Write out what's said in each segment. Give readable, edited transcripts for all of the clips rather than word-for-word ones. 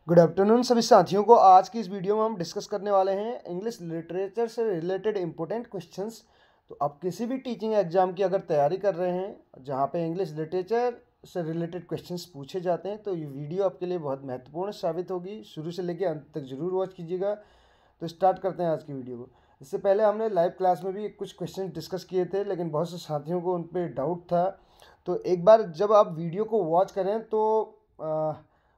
Good afternoon सभी साथियों को। आज की इस वीडियो में हम डिस्कस करने वाले हैं इंग्लिश लिटरेचर से रिलेटेड इंपॉर्टेंट क्वेश्चंस। तो आप किसी भी टीचिंग एग्जाम की अगर तैयारी कर रहे हैं जहां पे इंग्लिश लिटरेचर से रिलेटेड क्वेश्चंस पूछे जाते हैं तो ये वीडियो आपके लिए बहुत महत्वपूर्ण साबित होगी। शुरू से लेकर अंत तक जरूर वॉच कीजिएगा। तो स्टार्ट करते हैं आज की वीडियो को। इससे पहले हमने लाइव क्लास में भी कुछ क्वेश्चन डिस्कस किए थे, लेकिन बहुत से साथियों को उन पर डाउट था। तो एक बार जब आप वीडियो को वॉच करें तो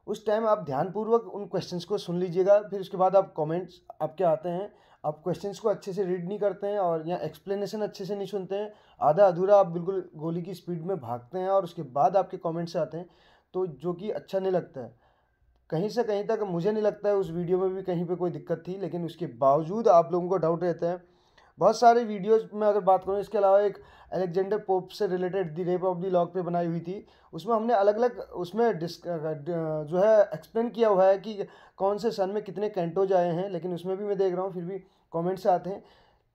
उस टाइम आप ध्यानपूर्वक उन क्वेश्चंस को सुन लीजिएगा। फिर उसके बाद आप कमेंट्स आपके आते हैं, आप क्वेश्चंस को अच्छे से रीड नहीं करते हैं और या एक्सप्लेनेशन अच्छे से नहीं सुनते हैं, आधा अधूरा आप बिल्कुल गोली की स्पीड में भागते हैं और उसके बाद आपके कमेंट्स आते हैं, तो जो कि अच्छा नहीं लगता है। कहीं से कहीं तक मुझे नहीं लगता है उस वीडियो में भी कहीं पे कोई दिक्कत थी, लेकिन उसके बावजूद आप लोगों को डाउट रहता है। बहुत सारे वीडियोस में अगर बात करूँ, इसके अलावा एक अलेक्जेंडर पोप से related the rape of the lock पे बनाई हुई थी। उसमें हमने अलग अलग उसमें जो है एक्सप्लेन किया हुआ है कि कौन से सन में कितने कैंटोज आए हैं, लेकिन उसमें भी मैं देख रहा हूँ फिर भी कमेंट्स आते हैं।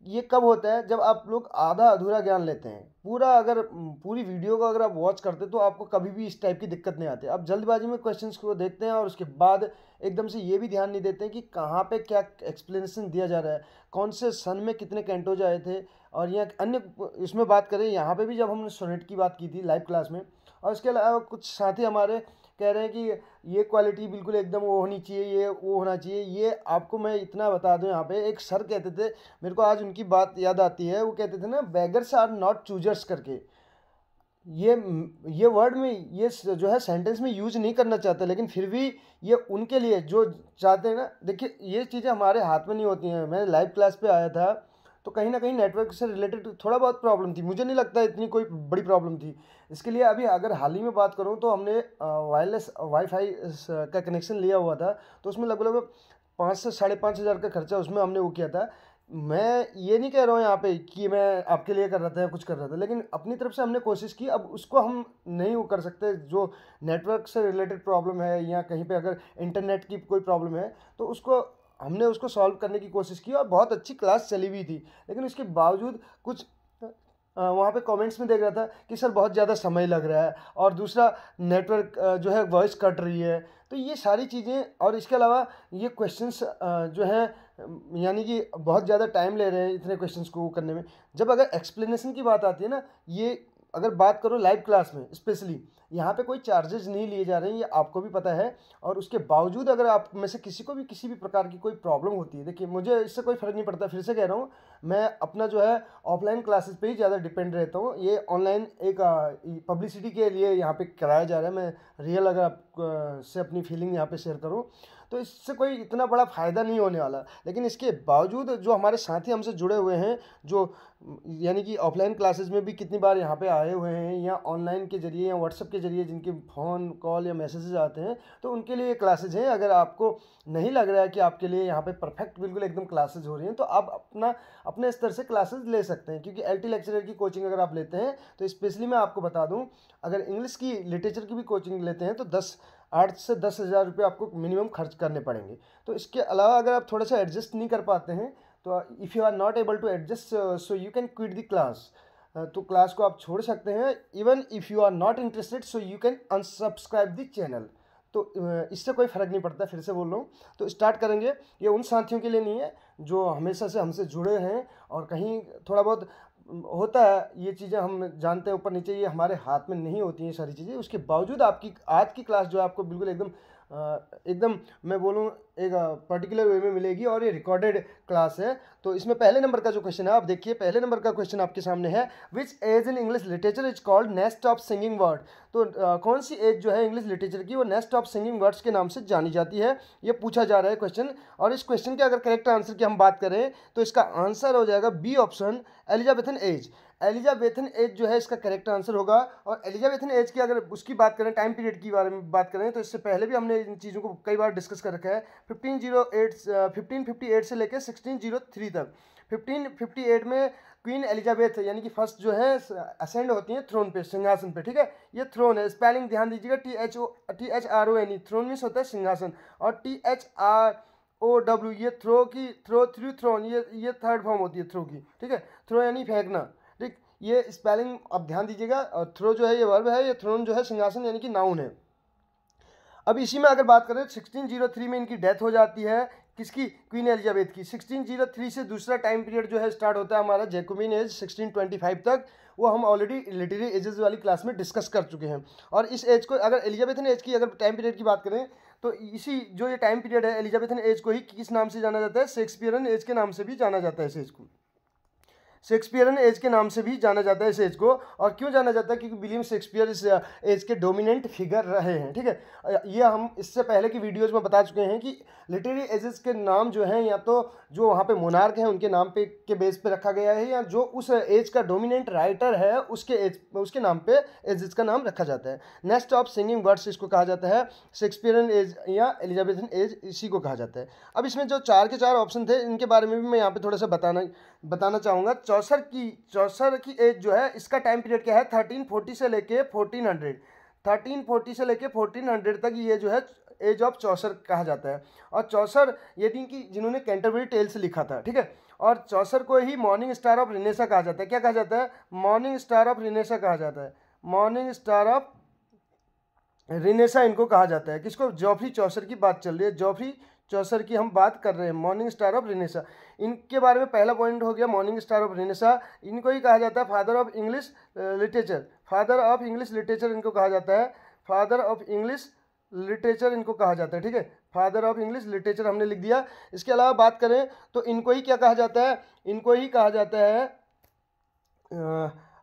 ये कब होता है? जब आप लोग आधा अधूरा ज्ञान लेते हैं। पूरा अगर पूरी वीडियो को अगर आप वॉच करते तो आपको कभी भी इस टाइप की दिक्कत नहीं आती। आप जल्दबाजी में क्वेश्चंस को देखते हैं और उसके बाद एकदम से ये भी ध्यान नहीं देते हैं कि कहाँ पे क्या एक्सप्लेनेशन दिया जा रहा है, कौन से सन में कितने कैंटोज आए थे। और यहाँ अन्य इसमें बात करें, यहाँ पे भी जब हमने सोनेट की बात की थी लाइव क्लास में, और इसके अलावा कुछ साथी हमारे कह रहे हैं कि ये क्वालिटी बिल्कुल एकदम वो होनी चाहिए, ये वो होना चाहिए। ये आपको मैं इतना बता दूं, यहाँ पे एक सर कहते थे, मेरे को आज उनकी बात याद आती है। वो कहते थे ना, बेगर्स आर नॉट चूजर्स करके। ये ये वर्ड में ये जो है सेंटेंस में यूज नहीं करना चाहते, लेकिन फिर भी ये उनके लिए जो चाहते हैं ना। देखिए, ये चीज़ें हमारे हाथ में नहीं होती हैं। मैं लाइव क्लास पे आया था तो कहीं ना कहीं नेटवर्क से रिलेटेड थोड़ा बहुत प्रॉब्लम थी, मुझे नहीं लगता इतनी कोई बड़ी प्रॉब्लम थी। इसके लिए अभी अगर हाल ही में बात करूं तो हमने वायरलेस वाईफाई का कनेक्शन लिया हुआ था, तो उसमें लगभग लगभग 5 से 5,500 का खर्चा उसमें हमने वो किया था। मैं ये नहीं कह रहा हूँ यहाँ पे कि मैं आपके लिए कर रहा था या कुछ कर रहा था, लेकिन अपनी तरफ से हमने कोशिश की। अब उसको हम नहीं वो कर सकते, जो नेटवर्क से रिलेटेड प्रॉब्लम है या कहीं पे अगर इंटरनेट की कोई प्रॉब्लम है तो उसको हमने उसको सॉल्व करने की कोशिश की और बहुत अच्छी क्लास चली हुई थी। लेकिन उसके बावजूद कुछ वहाँ पे कमेंट्स में देख रहा था कि सर बहुत ज़्यादा समय लग रहा है, और दूसरा नेटवर्क जो है वॉइस कट रही है। तो ये सारी चीज़ें, और इसके अलावा ये क्वेश्चंस जो हैं यानी कि बहुत ज़्यादा टाइम ले रहे हैं इतने क्वेश्चंस को करने में। जब अगर एक्सप्लेनेशन की बात आती है ना, ये अगर बात करो लाइव क्लास में स्पेशली, यहाँ पे कोई चार्जेस नहीं लिए जा रहे हैं, ये आपको भी पता है। और उसके बावजूद अगर आप में से किसी को भी किसी भी प्रकार की कोई प्रॉब्लम होती है, देखिए मुझे इससे कोई फ़र्क नहीं पड़ता, फिर से कह रहा हूँ, मैं अपना जो है ऑफलाइन क्लासेस पे ही ज़्यादा डिपेंड रहता हूँ। ये ऑनलाइन एक पब्लिसिटी के लिए यहाँ पे कराया जा रहा है। मैं रियल अगर आप से अपनी फीलिंग यहाँ पे शेयर करूँ तो इससे कोई इतना बड़ा फ़ायदा नहीं होने वाला। लेकिन इसके बावजूद जो हमारे साथी हमसे जुड़े हुए हैं, जो यानी कि ऑफलाइन क्लासेस में भी कितनी बार यहाँ पे आए हुए हैं, या ऑनलाइन के ज़रिए या व्हाट्सएप के ज़रिए जिनके फ़ोन कॉल या मैसेजेस आते हैं, तो उनके लिए क्लासेज हैं। अगर आपको नहीं लग रहा है कि आपके लिए यहाँ पे परफेक्ट बिल्कुल एकदम क्लासेज हो रही हैं, तो आप अपने स्तर से क्लासेस ले सकते हैं। क्योंकि एलटी लेक्चरर की कोचिंग अगर आप लेते हैं तो स्पेशली मैं आपको बता दूं, अगर इंग्लिश की लिटरेचर की भी कोचिंग लेते हैं तो 8 से 10 हज़ार रुपये आपको मिनिमम खर्च करने पड़ेंगे। तो इसके अलावा अगर आप थोड़ा सा एडजस्ट नहीं कर पाते हैं, तो if you are not able to adjust, so you can quit the class. तो क्लास को आप छोड़ सकते हैं। Even if you are not interested, so you can unsubscribe the channel. तो इससे कोई फ़र्क नहीं पड़ता, फिर से बोल रहा हूँ। तो स्टार्ट करेंगे। ये उन साथियों के लिए नहीं है जो हमेशा से हमसे जुड़े हैं, और कहीं थोड़ा बहुत होता है, ये चीज़ें हम जानते हैं ऊपर नीचे, ये हमारे हाथ में नहीं होती हैं सारी चीज़ें। उसके बावजूद आपकी आज की क्लास जो है आपको बिल्कुल एकदम एकदम मैं बोलूँ एक पर्टिकुलर वे में मिलेगी, और ये रिकॉर्डेड क्लास है। तो इसमें पहले नंबर का जो क्वेश्चन है, आप देखिए पहले नंबर का क्वेश्चन आपके सामने है, which age in English literature is called nest of singing bird. तो कौन सी एज जो है इंग्लिश लिटरेचर की वो नेस्ट ऑफ सिंगिंग वर्ड्स के नाम से जानी जाती है, ये पूछा जा रहा है क्वेश्चन। और इस क्वेश्चन के अगर करेक्ट आंसर की हम बात करें तो इसका आंसर हो जाएगा B option, Elizabethan age. Elizabethan age जो है इसका करेक्ट आंसर होगा। और एलिजाबेथन एज की अगर उसकी बात करें, टाइम पीरियड की बारे में बात करें, तो इससे पहले भी हमने इन चीज़ों को कई बार डिस्कस कर रखा है। 1558 से लेकर 1603 तक। 1558 में क्वीन एलिजाबेथ यानी कि फर्स्ट जो है असेंड होती हैं थ्रोन पे, सिंहासन पे। ठीक है, ये थ्रोन है, स्पेलिंग ध्यान दीजिएगा, THRON। थ्रोन मीन्स होता है सिंहासन, और THROW ये थ्रो की थ्रू थ्रोन, ये थर्ड फॉर्म होती है थ्रो की। ठीक है, थ्रो यानी फेंकना। ठीक, ये स्पेलिंग आप ध्यान दीजिएगा। और थ्रो जो है ये वर्ब है, ये थ्रोन जो है सिंहासन यानी कि नाउन है। अब इसी में अगर बात करें 1603 में इनकी डेथ हो जाती है, किसकी, क्वीन एलिजाबेथ की। 1603 से दूसरा टाइम पीरियड जो है स्टार्ट होता है हमारा जैकोबिन एज 1625 तक, वो हम ऑलरेडी लिटरेरी एजेस वाली क्लास में डिस्कस कर चुके हैं। और इस एज को अगर एलिजाबेथन एज की अगर टाइम पीरियड की बात करें तो इसी जो ये टाइम पीरियड है एलिजाबेथन एज को ही किस नाम से जाना जाता है, शेक्सपियरन एज के नाम से भी जाना जाता है इस एज को, शेक्सपियरन एज के नाम से भी जाना जाता है इस एज को। और क्यों जाना जाता है, क्योंकि विलियम शेक्सपियर इस एज के डोमिनेंट फिगर रहे हैं, ठीक है। ये हम इससे पहले की वीडियोस में बता चुके हैं कि लिटरेरी एजेस के नाम जो हैं या तो जो वहाँ पे मोनार्क हैं उनके नाम पे के बेस पे रखा गया है, या जो उस एज का डोमिनेंट राइटर है उसके नाम पे एजेस का नाम रखा जाता है। नेक्स्ट ऑफ सिंगिंग वर्ड्स इसको कहा जाता है, शेक्सपियरन एज या एलिजाबेथन एज इसी को कहा जाता है। अब इसमें जो 4 के 4 ऑप्शन थे इनके बारे में भी मैं यहाँ पे थोड़ा सा बताना चाहूँगा। चौसर की एज जो है इसका टाइम पीरियड क्या है, 1340 से लेके 1400, 1340 से लेके 1400 तक ये जो है एज ऑफ चौसर कहा जाता है। और चौसर ये थी कि जिन्होंने कैंटरबरी टेल्स लिखा था, ठीक है। और चौसर को ही मॉर्निंग स्टार ऑफ रिनेसा कहा जाता है। क्या कहा जाता है, मॉर्निंग स्टार ऑफ रिनेसा कहा जाता है, मॉर्निंग स्टार ऑफ रिनेसा इनको कहा जाता है। किसको, जॉफ्री चौसर की बात चल रही है, जॉफ्री चौसर की हम बात कर रहे हैं, मॉर्निंग स्टार ऑफ रिनेसा। इनके बारे में पहला पॉइंट हो गया मॉर्निंग स्टार ऑफ रिनेसा। इनको ही कहा जाता है father of English literature, father of English literature इनको कहा जाता है, फादर ऑफ इंग्लिश लिटरेचर इनको कहा जाता है, ठीक है। फादर ऑफ इंग्लिश लिटरेचर हमने लिख दिया। इसके अलावा बात करें तो इनको ही क्या कहा जाता है, इनको ही कहा जाता है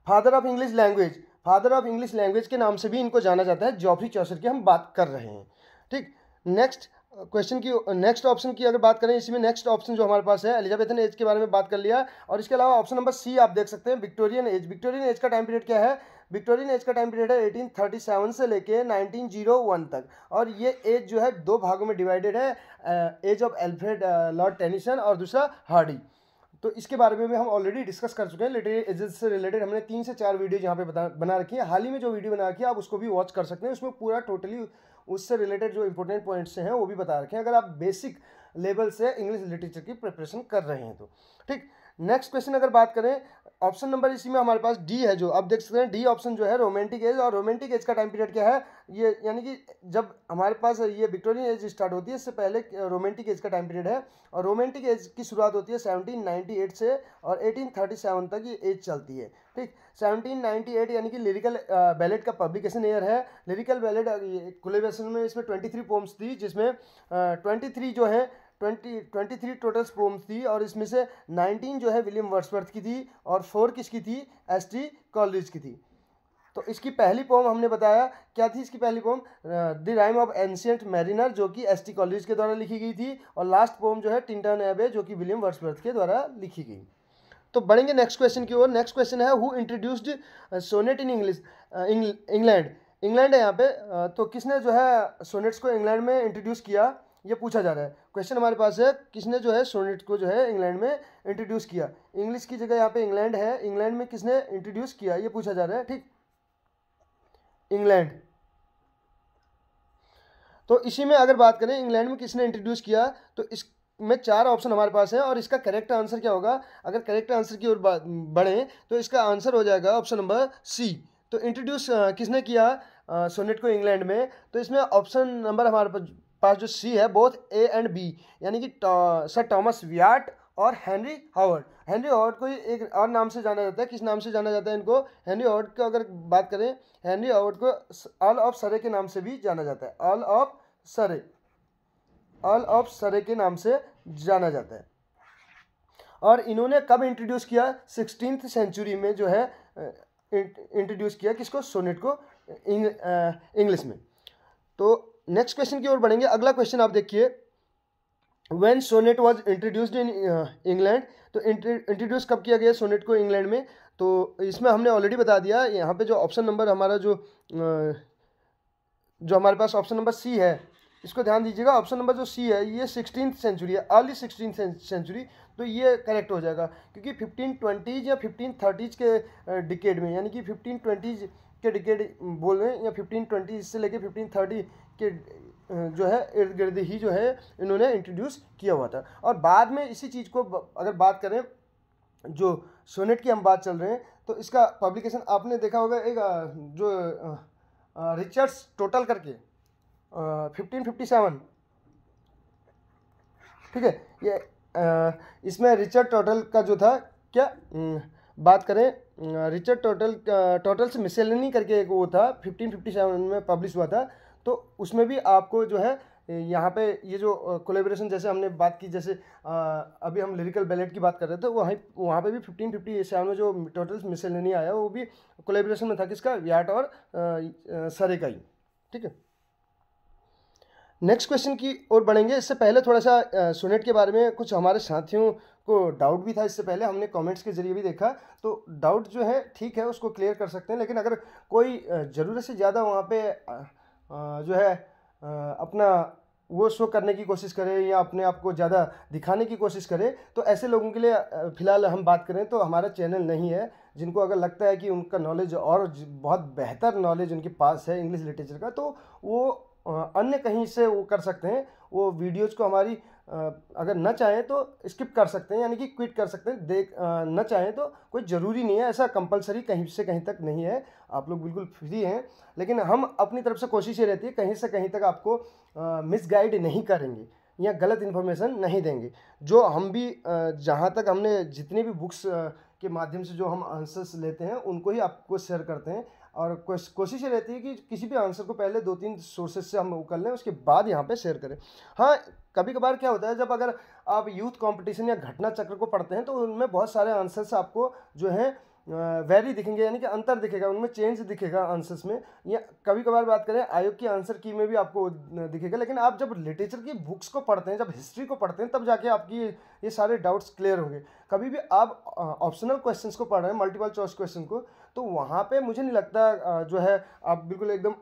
father of English language, father of English language के नाम से भी इनको जाना जाता है। जॉफ्री चौसर की हम बात कर रहे हैं, ठीक। नेक्स्ट क्वेश्चन की, नेक्स्ट ऑप्शन की अगर बात करें, इसमें नेक्स्ट ऑप्शन जो हमारे पास है एलिजाबेथन एज के बारे में बात कर लिया। और इसके अलावा ऑप्शन नंबर सी आप देख सकते हैं, विक्टोरियन एज। विक्टोरियन एज का टाइम पीरियड क्या है, विक्टोरियन एज का टाइम पीरियड है 1837 से लेके 1901 तक। और ये एज जो है 2 भागों में डिवाइडेड है, age of Alfred Lord Tennyson और दूसरा हार्डी। तो इसके बारे में भी हम ऑलरेडी डिस्कस कर चुके हैं। लिटरेरी एजेस से रिलेटेड हमने 3 से 4 वीडियो यहाँ पे बना रखी है। हाल ही में जो वीडियो बना रखी है आप उसको भी वॉच कर सकते हैं, उसमें पूरा टोटली उससे रिलेटेड जो इंपॉर्टेंट पॉइंट्स हैं वो भी बता रखे हैं, अगर आप बेसिक लेवल से इंग्लिश लिटरेचर की प्रिपरेशन कर रहे हैं तो, ठीक। नेक्स्ट क्वेश्चन अगर बात करें, ऑप्शन नंबर इसी में हमारे पास डी है, जो आप देख सकते हैं डी ऑप्शन जो है रोमांटिक एज। और रोमांटिक एज का टाइम पीरियड क्या है, ये यानी कि जब हमारे पास ये विक्टोरियन एज स्टार्ट होती है इससे पहले रोमांटिक एज का टाइम पीरियड है। और रोमांटिक एज की शुरुआत होती है 1798 से और 1837 तक ये एज चलती है, ठीक। 1798 यानी कि लिरिकल बैलेट का पब्लिकेशन ईयर है। लिरिकल बैलेट खुले वर्जन में इसमें 23 पोम्स थी, जिसमें 23 जो है 23 टोटल पोम्स थी। और इसमें से 19 जो है विलियम वर्ड्सवर्थ की थी और 4 किसकी थी, एस.टी. कॉलरिज की थी। तो इसकी पहली पोम हमने बताया क्या थी, इसकी पहली poem the rime of ancient mariner जो कि एस.टी. कॉलरिज के द्वारा लिखी गई थी। और लास्ट पोम जो है टिंटन एबे जो कि विलियम वर्ड्सवर्थ के द्वारा लिखी गई। तो बढ़ेंगे नेक्स्ट क्वेश्चन की ओर। नेक्स्ट क्वेश्चन है who introduced sonnet in English, England है यहाँ पे। तो किसने जो है सोनेट्स को इंग्लैंड में इंट्रोड्यूस किया, ये पूछा जा रहा है। क्वेश्चन हमारे पास है किसने जो है सोनेट को जो है इंग्लैंड में इंट्रोड्यूस किया। इंग्लिश की जगह यहाँ पे इंग्लैंड है, इंग्लैंड में किसने इंट्रोड्यूस किया ये पूछा जा रहा है, ठीक। इंग्लैंड, तो इसी में अगर बात करें इंग्लैंड में किसने इंट्रोड्यूस किया तो इसमें 4 ऑप्शन हमारे पास है। और इसका करेक्ट आंसर क्या होगा, अगर करेक्ट आंसर की ओर बढ़ें तो इसका आंसर हो जाएगा ऑप्शन नंबर सी। तो इंट्रोड्यूस किसने किया सोनेट को इंग्लैंड में, तो इसमें ऑप्शन नंबर हमारे पास जो सी है बोथ ए एंड बी, यानी कि सर थॉमस व्याट और हेनरी हावर्ड। हेनरी हावर्ड को एक और नाम से जाना जाता है, किस नाम से जाना जाता है इनको, हेनरी हावर्ड को अगर बात करें, हेनरी हावर्ड को ऑल ऑफ सरे के नाम से भी जाना जाता है, ऑल ऑफ सरे, ऑल ऑफ सरे के नाम से जाना जाता है। और इन्होंने कब इंट्रोड्यूस किया, 16th सेंचुरी में जो है इंट्रोड्यूस किया किसको, सोनेट को इंग्लिश में। तो नेक्स्ट क्वेश्चन की ओर बढ़ेंगे। अगला क्वेश्चन आप देखिए, when sonnet was introduced in England, तो इंट्रोड्यूस कब किया गया सोनेट को इंग्लैंड में, तो इसमें हमने ऑलरेडी बता दिया। यहाँ पे जो ऑप्शन नंबर हमारा जो हमारे पास ऑप्शन नंबर सी है, इसको ध्यान दीजिएगा। ऑप्शन नंबर जो सी है ये 16th सेंचुरी है, अर्ली 16th सेंचुरी, तो ये करेक्ट हो जाएगा। क्योंकि 1520s या 1530s के डिकेड में, यानी कि 1520s के डिकेड बोल रहे हैं, या 1520 से लेके 1530 के जो है इर्द गिर्द ही जो है इन्होंने इंट्रोड्यूस किया हुआ था। और बाद में इसी चीज़ को अगर बात करें, जो सोनेट की हम बात चल रहे हैं, तो इसका पब्लिकेशन आपने देखा होगा एक जो रिचर्ड्स टोटल करके, 1557, ठीक है। ये इसमें रिचर्ड टोटल का जो था क्या बात करें, रिचर्ड टोटल्स मिसेलेनी करके एक वो था 1557 में पब्लिश हुआ था। तो उसमें भी आपको जो है यहाँ पे ये जो कोलेबरेशन जैसे हमने बात की, जैसे अभी हम लिरिकल बैलेट की बात कर रहे थे, वहाँ पे भी 1557 में जो टोटल्स मिसेलेनी आया वो भी कोलेबरेशन में था, किसका, व्याट और सरे का ही, ठीक है। नेक्स्ट क्वेश्चन की ओर बढ़ेंगे। इससे पहले थोड़ा सा सोनेट के बारे में कुछ हमारे साथियों को डाउट भी था, इससे पहले हमने कमेंट्स के जरिए भी देखा, तो डाउट जो है ठीक है उसको क्लियर कर सकते हैं। लेकिन अगर कोई ज़रूरत से ज़्यादा वहाँ पे जो है अपना वो शो करने की कोशिश करे या अपने आप को ज़्यादा दिखाने की कोशिश करे, तो ऐसे लोगों के लिए फ़िलहाल हम बात करें तो हमारा चैनल नहीं है। जिनको अगर लगता है कि उनका नॉलेज और बहुत बेहतर नॉलेज उनके पास है इंग्लिश लिटरेचर का, तो वो अन्य कहीं से वो कर सकते हैं, वो वीडियोज़ को हमारी अगर न चाहें तो स्किप कर सकते हैं, यानी कि क्विट कर सकते हैं। न चाहें तो कोई ज़रूरी नहीं है, ऐसा कंपलसरी कहीं से कहीं तक नहीं है, आप लोग बिल्कुल फ्री हैं। लेकिन हम अपनी तरफ से कोशिश ये रहती है कहीं से कहीं तक आपको मिसगाइड नहीं करेंगे या गलत इन्फॉर्मेशन नहीं देंगे। जो हम भी जहाँ तक हमने जितनी भी बुक्स के माध्यम से जो हम आंसर्स लेते हैं उनको ही आपको शेयर करते हैं, और कोशिश ये रहती है कि किसी भी आंसर को पहले 2-3 सोर्सेज से हम वो कर लें, उसके बाद यहाँ पे शेयर करें। हाँ, कभी कभार क्या होता है, जब अगर आप यूथ कंपटीशन या घटना चक्र को पढ़ते हैं तो उनमें बहुत सारे आंसर्स आपको जो है वैरी दिखेंगे, यानी कि अंतर दिखेगा, उनमें चेंज दिखेगा आंसर्स में। या कभी कभार बात करें आयोग की आंसर की में भी आपको दिखेगा। लेकिन आप जब लिटरेचर की बुक्स को पढ़ते हैं, जब हिस्ट्री को पढ़ते हैं, तब जाके आपकी ये सारे डाउट्स क्लियर होंगे। कभी भी आप ऑप्शनल क्वेश्चंस को पढ़ रहे हैं, मल्टीपल चॉइस क्वेश्चन को, तो वहाँ पे मुझे नहीं लगता जो है आप बिल्कुल एकदम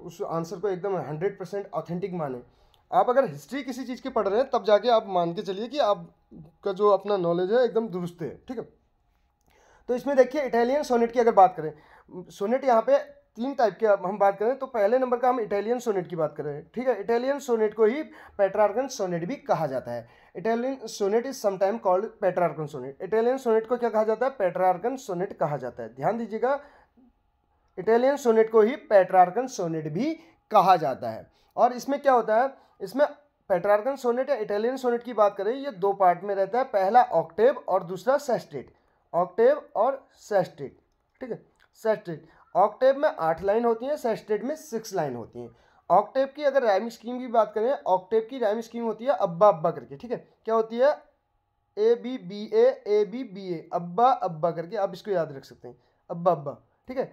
उस आंसर को एकदम 100% ऑथेंटिक माने। आप अगर हिस्ट्री किसी चीज़ की पढ़ रहे हैं तब जाके आप मान के चलिए कि आपका जो अपना नॉलेज है एकदम दुरुस्त है, ठीक है। तो इसमें देखिए इटालियन सोनेट की अगर बात करें, सोनेट यहाँ पे 3 टाइप के हम बात करें तो पहले नंबर का हम इटालियन सोनेट की बात करें, ठीक है। इटालियन सोनेट को ही पेट्रार्कन सोनेट भी कहा जाता है। Italian sonnet is sometime called Petrarchan sonnet. Italian sonnet को क्या कहा जाता है, पेट्रार्कन सोनेट कहा जाता है। ध्यान दीजिएगा, इटालियन सोनेट को ही पेट्रार्कन सोनेट भी कहा जाता है। और इसमें क्या होता है, इसमें पेट्रार्कन सोनेट या इटालियन सोनेट की बात करें, ये 2 पार्ट में रहता है, पहला ऑक्टेव और दूसरा सेस्टेट। ऑक्टेव और सेस्टेट, ठीक है। सेस्टेट, ऑक्टेव में 8 लाइन होती हैं, सेस्टेट में 6 लाइन होती हैं। ऑक्टेव की अगर राइम स्कीम की बात करें, ऑक्टेव की राइम स्कीम होती है अब्बा अब्बा करके, ठीक है। क्या होती है, ABBA, अब्बा अब्बा करके, आप इसको याद रख सकते हैं, अब्बा अब्बा, ठीक है।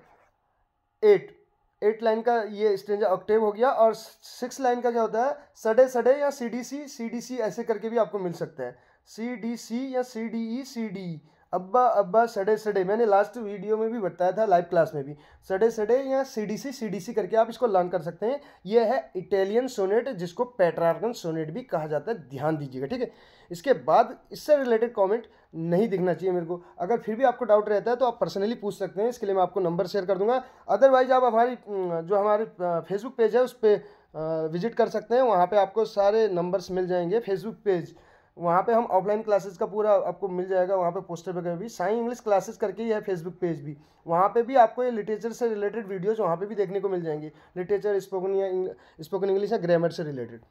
8 लाइन का ये स्टेंजा ऑक्टेव हो गया। और 6 लाइन का क्या होता है, सडे सडे या CDC ऐसे करके भी आपको मिल सकता है, CDC या CDE, अब्बा अब्बा सडे सडे। मैंने लास्ट वीडियो में भी बताया था, लाइव क्लास में भी, सडे सडे या CDC करके आप इसको लर्न कर सकते हैं। ये है इटालियन सोनेट, जिसको पेट्रार्कन सोनेट भी कहा जाता है, ध्यान दीजिएगा, ठीक है। इसके बाद इससे रिलेटेड कमेंट नहीं दिखना चाहिए मेरे को। अगर फिर भी आपको डाउट रहता है तो आप पर्सनली पूछ सकते हैं, इसके लिए मैं आपको नंबर शेयर कर दूंगा। अदरवाइज आप हमारे फेसबुक पेज है उस पर विजिट कर सकते हैं, वहाँ पे आपको सारे नंबर्स मिल जाएंगे। फेसबुक पेज, वहाँ पे हम ऑफलाइन क्लासेस का पूरा आपको मिल जाएगा, वहाँ पे पोस्टर वगैरह भी, साई इंग्लिश क्लासेस करके ही है फेसबुक पेज भी। वहाँ पे भी आपको ये लिटरेचर से रिलेटेड वीडियोज़ वहाँ पे भी देखने को मिल जाएंगी, लिटरेचर, स्पोकन इंग्लिश या ग्रामर से रिलेटेड।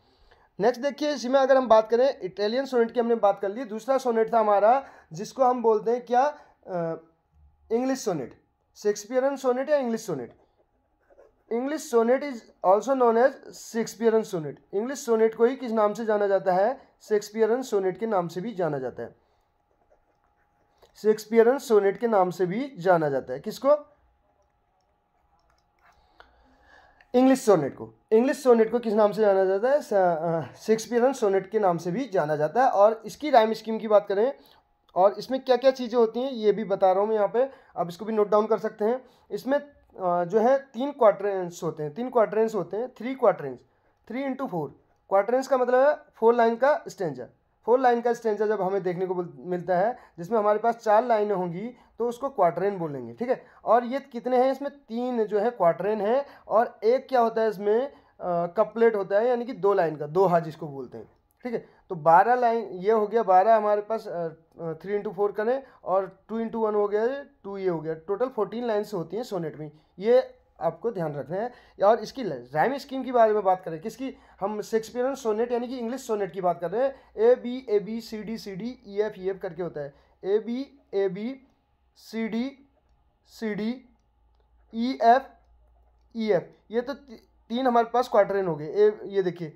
नेक्स्ट देखिए, इसमें अगर हम बात करें, इटालियन सोनेट की हमने बात कर ली। दूसरा सोनेट था हमारा, जिसको हम बोलते हैं क्या, इंग्लिश सोनेट, शेक्सपियरन सोनेट या English sonnet. English sonnet is also known as Shakespearean sonnet. English sonnet को ही किस नाम से जाना जाता है, शेक्सपियरन सोनेट के नाम से भी जाना जाता है। शेक्सपियरन सोनेट के नाम से भी जाना जाता है, किसको, इंग्लिश सोनेट को। इंग्लिश सोनेट को किस नाम से जाना जाता है, शेक्सपियरन सोनेट के नाम से भी जाना जाता है। और इसकी राइम स्कीम की बात करें और इसमें क्या क्या चीज़ें होती हैं ये भी बता रहा हूँ मैं यहाँ पे, आप इसको भी नोट डाउन कर सकते हैं। इसमें जो है 3 क्वाड्रेंट्स होते हैं, 3 क्वाड्रेंट्स होते हैं, 3 क्वाड्रेंट्स, 3 × 4 क्वाड्रेंट्स का मतलब है 4 लाइन का स्टेंजा। 4 लाइन का स्टेंजा जब हमें देखने को मिलता है, जिसमें हमारे पास 4 लाइनें होंगी, तो उसको क्वाड्रेन बोलेंगे, ठीक है। और ये कितने हैं, इसमें 3 जो है क्वाड्रेन है, और एक क्या होता है इसमें, कपलेट होता है, यानी कि 2 लाइन का, दोहा जिसको बोलते हैं, ठीक है। तो 12 लाइन ये हो गया, 12 हमारे पास 3 × 4 करें, और 2 × 1 हो गया, 2 ये हो गया, टोटल 14 लाइन्स होती हैं सोनेट में। ये आपको ध्यान रखना है। और इसकी राइम स्कीम की बारे में बात करें, किसकी, हम शेक्सपियरियन सोनेट यानी कि इंग्लिश सोनेट की बात कर रहे हैं। A B C D E F करके होता है। A B C D E F ये तो तीन हमारे पास क्वार्टरेन हो गए। ये देखिए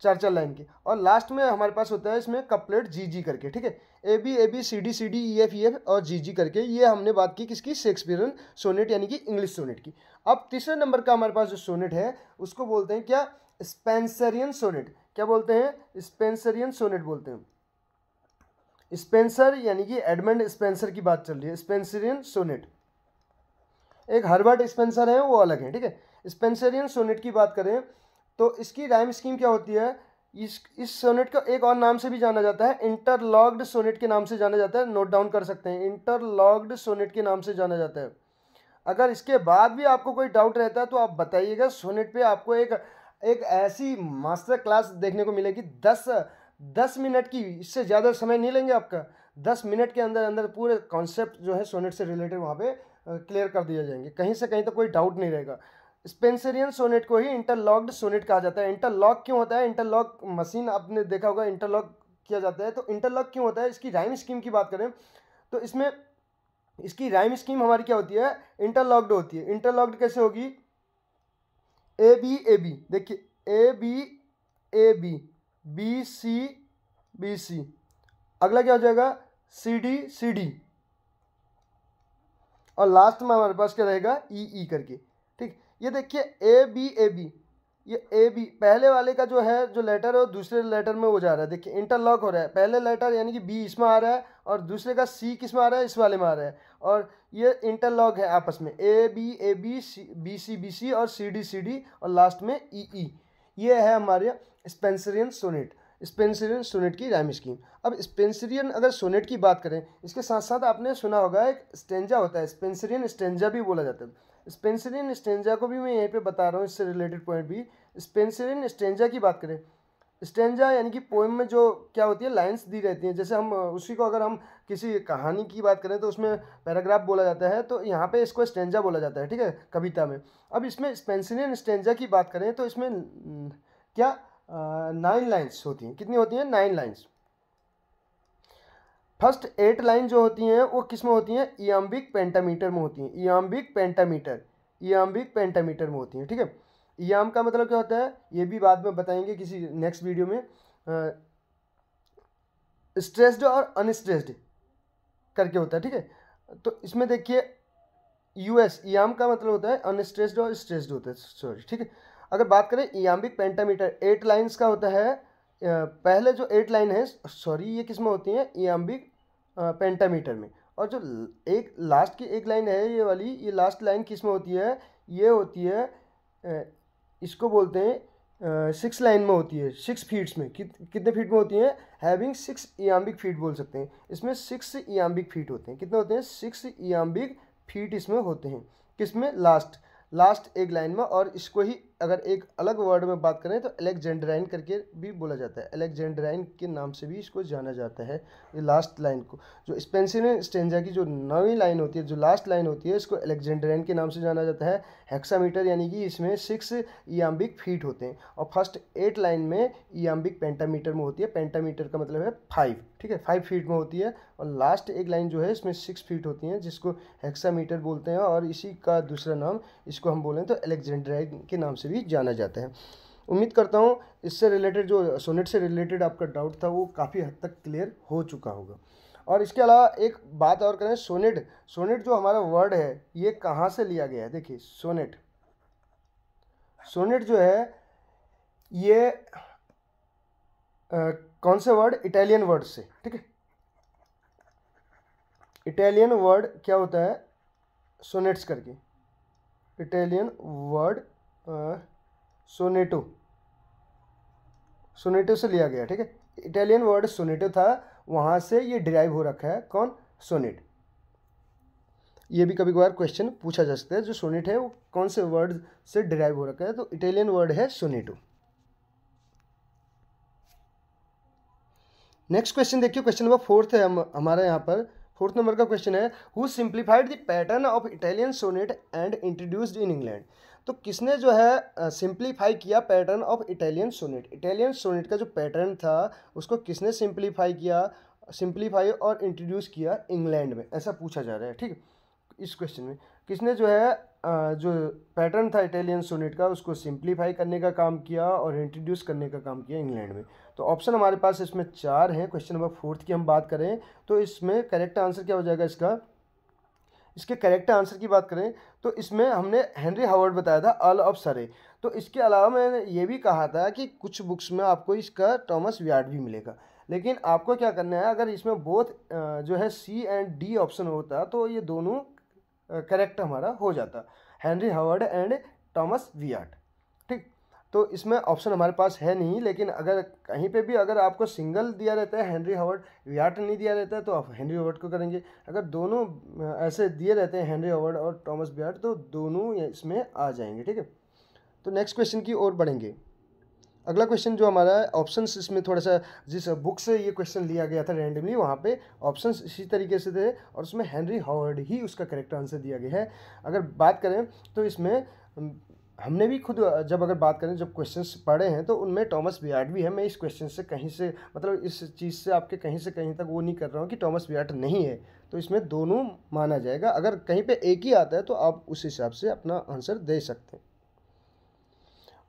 चार लाइन के, और लास्ट में हमारे पास होता है इसमें कपलेट जी करके, ठीक है। A B C D E F और जी करके, ये हमने बात की किसकी, शेक्सपियरियन सोनेट यानी कि इंग्लिश सोनेट की। अब तीसरे नंबर का हमारे पास जो सोनेट है उसको बोलते हैं क्या, स्पेंसरियन सोनेट। क्या बोलते हैं, स्पेंसरियन सोनेट बोलते हैं। स्पेंसर यानी कि एडमंड स्पेंसर की बात चल रही है, स्पेंसरियन सोनेट। एक हर्बर्ट स्पेंसर है वो अलग है, ठीक है। स्पेंसरियन सोनेट की बात करें तो इसकी राइम स्कीम क्या होती है, इस सोनेट को एक और नाम से भी जाना जाता है, इंटरलॉग्ड सोनेट के नाम से जाना जाता है। नोट डाउन कर सकते हैं, इंटरलॉग्ड सोनेट के नाम से जाना जाता है। अगर इसके बाद भी आपको कोई डाउट रहता है तो आप बताइएगा। सोनेट पे आपको एक ऐसी मास्टर क्लास देखने को मिलेगी, 10 मिनट की, इससे ज़्यादा समय नहीं लेंगे आपका। 10 मिनट के अंदर अंदर पूरे कॉन्सेप्ट जो है सोनेट से रिलेटेड वहाँ पे क्लियर कर दिए जाएंगे, कहीं से कहीं तो कोई डाउट नहीं रहेगा। स्पेंसरियन सोनेट को ही इंटरलॉक्ड सोनेट कहा जाता है। इंटरलॉक क्यों होता है, इंटरलॉक मशीन आपने देखा होगा, इंटरलॉक किया जाता है। तो इंटरलॉक क्यों होता है, इसकी राइम स्कीम की बात करें तो इसमें इसकी राइम स्कीम हमारी क्या होती है, इंटरलॉक्ड होती है। इंटरलॉक्ड कैसे होगी, ए बी देखिए, ए बी बी सी, अगला क्या हो जाएगा, सी डी, और लास्ट में हमारे पास क्या रहेगा, ई करके, ठीक। ये देखिए ए बी, ये ए बी पहले वाले का जो है, जो लेटर है वो दूसरे लेटर में हो जा रहा है। देखिए इंटरलॉक हो रहा है, पहले लेटर यानी कि बी इसमें आ रहा है और दूसरे का सी किस में आ रहा है, इस वाले में आ रहा है, और ये इंटरलॉक है आपस में। ए बी बी सी और सी डी और लास्ट में ई। ये है हमारे स्पेंसरियन सोनेट, स्पेंसरियन सोनेट की राइम स्कीम। अब स्पेंसरियन अगर सोनेट की बात करें, इसके साथ साथ आपने सुना होगा एक स्टेंजा होता है, स्पेंसरियन स्टेंजा भी बोला जाता है। स्पेंसरियन स्टेंजा को भी मैं यहीं पे बता रहा हूँ, इससे रिलेटेड पॉइंट भी। स्पेंसरियन स्टेंजा की बात करें, स्टेंजा यानी कि पोएम में जो क्या होती है, लाइंस दी रहती हैं। जैसे हम उसी को अगर हम किसी कहानी की बात करें तो उसमें पैराग्राफ बोला जाता है, तो यहाँ पे इसको स्टेंजा बोला जाता है, ठीक है, कविता में। अब इसमें स्पेंसरियन स्टेंजा की बात करें तो इसमें क्या 9 लाइन्स होती हैं। कितनी होती हैं, 9 लाइन्स। फर्स्ट 8 लाइन जो होती हैं वो किस में होती हैं, इयाम्बिक पेंटामीटर में होती हैं। इयाम्बिक पेंटामीटर में होती हैं, ठीक है। इयाम का मतलब क्या होता है, ये भी बाद में बताएंगे किसी नेक्स्ट वीडियो में। स्ट्रेस्ड और अनस्ट्रेस्ड करके होता है, ठीक है। तो इसमें देखिए यूएस, इयाम का मतलब होता है अनस्ट्रेस्ड और स्ट्रेस्ड होता है, सॉरी, ठीक है। अगर बात करें इयाम्बिक पेंटामीटर, 8 लाइन्स का होता है। पहले जो 8 लाइन है, सॉरी, ये किस में होती हैं, इयाम्बिक पेंटामीटर में। और जो एक लास्ट की एक लाइन है ये वाली, ये लास्ट लाइन किस में होती है, ये होती है इसको बोलते हैं 6 लाइन में होती है, 6 फीट्स में। कितने फीट में होती हैं, हैविंग 6 इयाम्बिक फीट बोल सकते हैं। इसमें 6 इयाम्बिक फीट होते हैं। कितने होते हैं, 6 इयाम्बिक फीट इसमें होते हैं। किसमें, लास्ट एक लाइन में। और इसको ही अगर एक अलग वर्ड में बात करें तो अलेक्जेंड्राइन करके भी बोला जाता है। अलेक्जेंड्राइन के नाम से भी इसको जाना जाता है, ये लास्ट लाइन को। जो स्पेंसरियन स्टेंजा की जो 9वीं लाइन होती है, जो लास्ट लाइन होती है, इसको अलेक्जेंड्राइन के नाम से जाना जाता है। हेक्सामीटर यानी कि इसमें 6 इयाम्बिक फीट होते हैं। और फर्स्ट 8 लाइन में इयाम्बिक पेंटामीटर में होती है। पेंटामीटर का मतलब है 5, ठीक है, 5 फीट में होती है। और लास्ट एक लाइन जो है इसमें 6 फीट होती हैं, जिसको हेक्सामीटर बोलते हैं। और इसी का दूसरा नाम इसको हम बोलें तो अलेक्जेंड्राइन के नाम से भी जाना जाता है। उम्मीद करता हूँ इससे रिलेटेड, जो सोनेट से रिलेटेड आपका डाउट था, वो काफ़ी हद तक क्लियर हो चुका होगा। और इसके अलावा एक बात और करें, सोनेट जो हमारा वर्ड है ये कहाँ से लिया गया है। देखिए सोनेट जो है ये कौन से वर्ड, इटालियन वर्ड से, ठीक है। इटालियन वर्ड क्या होता है, सोनेट्स करके, इटालियन वर्ड सोनेटो से लिया गया, ठीक है। इटालियन वर्ड सोनेटो था, वहाँ से ये डिराइव हो रखा है, कौन, सोनेट। ये भी कभी कभार क्वेश्चन पूछा जा सकता है, जो सोनेट है वो कौन से वर्ड से डिराइव हो रखा है, तो इटालियन वर्ड है सोनेटो। नेक्स्ट क्वेश्चन देखिए, क्वेश्चन नंबर 4 है हमारा यहाँ पर। 4th नंबर का क्वेश्चन है, who simplified the pattern of Italian sonnet and introduced in England. तो किसने जो है सिंप्लीफाई किया pattern of Italian sonnet. Italian sonnet का जो पैटर्न था उसको किसने सिंप्लीफाई और इंट्रोड्यूस किया इंग्लैंड में, ऐसा पूछा जा रहा है। ठीक है, इस क्वेश्चन में किसने जो है जो पैटर्न था इटालियन सोनेट का उसको सिंप्लीफाई करने का काम किया और इंट्रोड्यूस करने का काम किया इंग्लैंड में। तो ऑप्शन हमारे पास इसमें 4 हैं। क्वेश्चन नंबर 4th की हम बात करें तो इसमें करेक्ट आंसर क्या हो जाएगा इसके करेक्ट आंसर की बात करें तो इसमें हमने हेनरी हावर्ड बताया था, अर्ल ऑफ सरे। तो इसके अलावा मैंने ये भी कहा था कि कुछ बुक्स में आपको इसका टॉमस व्याट भी मिलेगा, लेकिन आपको क्या करना है, अगर इसमें बोथ जो है सी एंड डी ऑप्शन होता तो ये दोनों करेक्ट हमारा हो जाता, Henry Howard and Thomas Wyatt. ठीक, तो इसमें ऑप्शन हमारे पास है नहीं, लेकिन अगर कहीं पे भी अगर आपको सिंगल दिया रहता है हेनरी हावर्ड, व्याट नहीं दिया रहता है तो आप हेनरी हावर्ड को करेंगे। अगर दोनों ऐसे दिए रहते हैं हेनरी हावर्ड और टॉमस व्याट तो दोनों इसमें आ जाएंगे। ठीक है, तो नेक्स्ट क्वेश्चन की ओर बढ़ेंगे। अगला क्वेश्चन जो हमारा है ऑप्शंस, इसमें थोड़ा सा जिस बुक से ये क्वेश्चन लिया गया था रैंडमली वहाँ पे ऑप्शंस इसी तरीके से थे और उसमें हेनरी हावर्ड ही उसका करेक्ट आंसर दिया गया है। अगर बात करें तो इसमें हमने भी खुद जब अगर बात करें जब क्वेश्चंस पढ़े हैं तो उनमें टॉमस व्याट भी है। मैं इस क्वेश्चन से कहीं से मतलब इस चीज़ से आपके कहीं से कहीं तक वो नहीं कर रहा हूँ कि टॉमस व्याट नहीं है, तो इसमें दोनों माना जाएगा। अगर कहीं पे एक ही आता है तो आप उस हिसाब से अपना आंसर दे सकते हैं।